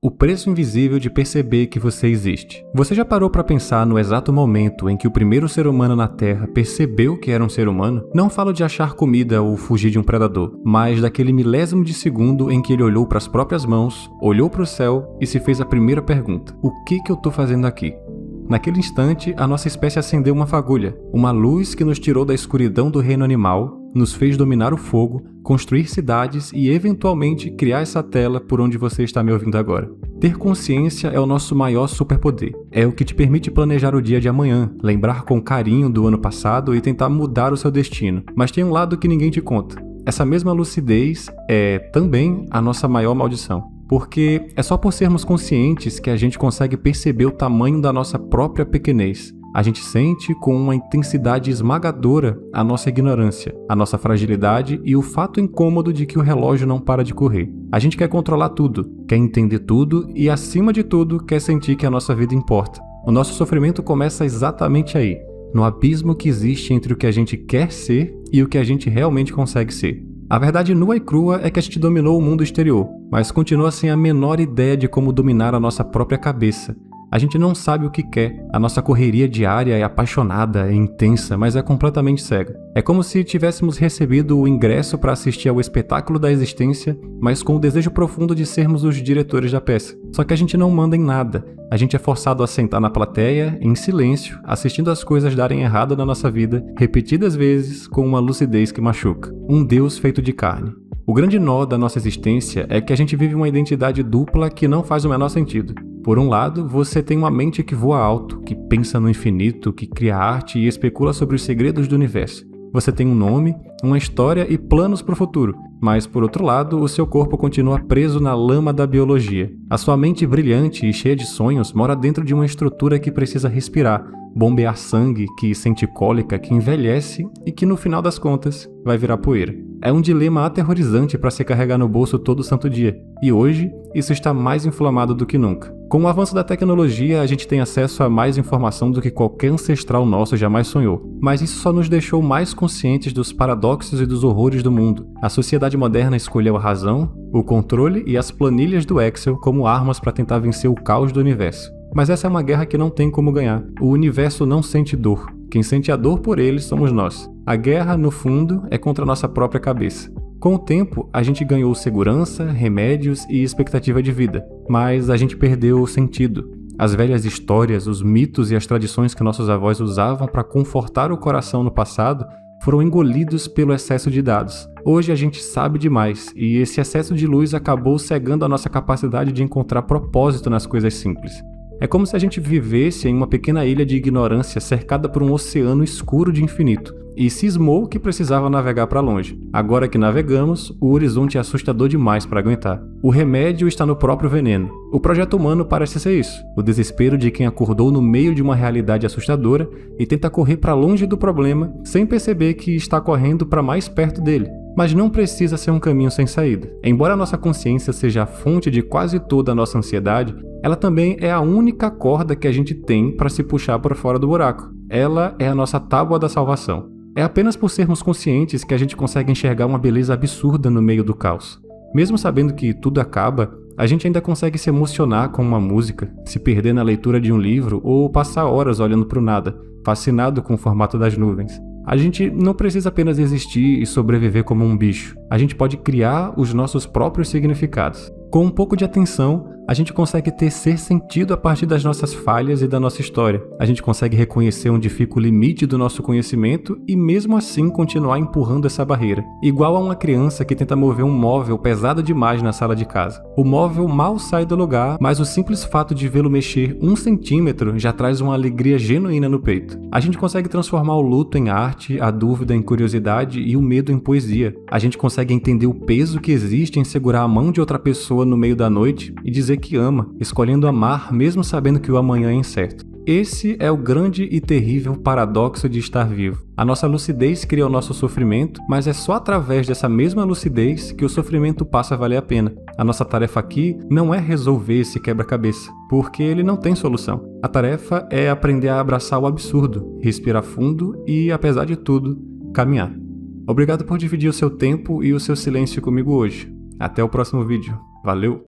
O preço invisível de perceber que você existe. Você já parou para pensar no exato momento em que o primeiro ser humano na Terra percebeu que era um ser humano? Não falo de achar comida ou fugir de um predador, mas daquele milésimo de segundo em que ele olhou para as próprias mãos, olhou para o céu e se fez a primeira pergunta: o que eu estou fazendo aqui? Naquele instante, a nossa espécie acendeu uma fagulha, uma luz que nos tirou da escuridão do reino animal, nos fez dominar o fogo, construir cidades e, eventualmente, criar essa tela por onde você está me ouvindo agora. Ter consciência é o nosso maior superpoder. É o que te permite planejar o dia de amanhã, lembrar com carinho do ano passado e tentar mudar o seu destino. Mas tem um lado que ninguém te conta. Essa mesma lucidez é, também, a nossa maior maldição. Porque é só por sermos conscientes que a gente consegue perceber o tamanho da nossa própria pequenez. A gente sente com uma intensidade esmagadora a nossa ignorância, a nossa fragilidade e o fato incômodo de que o relógio não para de correr. A gente quer controlar tudo, quer entender tudo e, acima de tudo, quer sentir que a nossa vida importa. O nosso sofrimento começa exatamente aí, no abismo que existe entre o que a gente quer ser e o que a gente realmente consegue ser. A verdade nua e crua é que a gente dominou o mundo exterior, mas continua sem a menor ideia de como dominar a nossa própria cabeça. A gente não sabe o que quer, a nossa correria diária é apaixonada, é intensa, mas é completamente cega. É como se tivéssemos recebido o ingresso para assistir ao espetáculo da existência, mas com o desejo profundo de sermos os diretores da peça. Só que a gente não manda em nada, a gente é forçado a sentar na plateia, em silêncio, assistindo as coisas darem errado na nossa vida, repetidas vezes, com uma lucidez que machuca. Um Deus feito de carne. O grande nó da nossa existência é que a gente vive uma identidade dupla que não faz o menor sentido. Por um lado, você tem uma mente que voa alto, que pensa no infinito, que cria arte e especula sobre os segredos do universo. Você tem um nome, uma história e planos para o futuro, mas por outro lado, o seu corpo continua preso na lama da biologia. A sua mente brilhante e cheia de sonhos mora dentro de uma estrutura que precisa respirar, bombear sangue, que sente cólica, que envelhece e que no final das contas vai virar poeira. É um dilema aterrorizante para se carregar no bolso todo santo dia, e hoje isso está mais inflamado do que nunca. Com o avanço da tecnologia, a gente tem acesso a mais informação do que qualquer ancestral nosso jamais sonhou, mas isso só nos deixou mais conscientes dos paradoxos e dos horrores do mundo. A sociedade moderna escolheu a razão, o controle e as planilhas do Excel como armas para tentar vencer o caos do universo. Mas essa é uma guerra que não tem como ganhar. O universo não sente dor. Quem sente a dor por ele somos nós. A guerra, no fundo, é contra a nossa própria cabeça. Com o tempo, a gente ganhou segurança, remédios e expectativa de vida, mas a gente perdeu o sentido. As velhas histórias, os mitos e as tradições que nossos avós usavam para confortar o coração no passado foram engolidos pelo excesso de dados. Hoje a gente sabe demais, e esse excesso de luz acabou cegando a nossa capacidade de encontrar propósito nas coisas simples. É como se a gente vivesse em uma pequena ilha de ignorância cercada por um oceano escuro de infinito, e cismou que precisava navegar para longe. Agora que navegamos, o horizonte é assustador demais para aguentar. O remédio está no próprio veneno. O projeto humano parece ser isso, o desespero de quem acordou no meio de uma realidade assustadora e tenta correr para longe do problema sem perceber que está correndo para mais perto dele. Mas não precisa ser um caminho sem saída. Embora a nossa consciência seja a fonte de quase toda a nossa ansiedade, ela também é a única corda que a gente tem para se puxar para fora do buraco. Ela é a nossa tábua da salvação. É apenas por sermos conscientes que a gente consegue enxergar uma beleza absurda no meio do caos. Mesmo sabendo que tudo acaba, a gente ainda consegue se emocionar com uma música, se perder na leitura de um livro ou passar horas olhando para o nada, fascinado com o formato das nuvens. A gente não precisa apenas existir e sobreviver como um bicho. A gente pode criar os nossos próprios significados. Com um pouco de atenção, a gente consegue tecer sentido a partir das nossas falhas e da nossa história. A gente consegue reconhecer onde fica o limite do nosso conhecimento e mesmo assim continuar empurrando essa barreira. Igual a uma criança que tenta mover um móvel pesado demais na sala de casa. O móvel mal sai do lugar, mas o simples fato de vê-lo mexer 1 centímetro já traz uma alegria genuína no peito. A gente consegue transformar o luto em arte, a dúvida em curiosidade e o medo em poesia. A gente consegue entender o peso que existe em segurar a mão de outra pessoa no meio da noite e dizer que ama, escolhendo amar mesmo sabendo que o amanhã é incerto. Esse é o grande e terrível paradoxo de estar vivo. A nossa lucidez cria o nosso sofrimento, mas é só através dessa mesma lucidez que o sofrimento passa a valer a pena. A nossa tarefa aqui não é resolver esse quebra-cabeça, porque ele não tem solução. A tarefa é aprender a abraçar o absurdo, respirar fundo e, apesar de tudo, caminhar. Obrigado por dividir o seu tempo e o seu silêncio comigo hoje. Até o próximo vídeo. Valeu!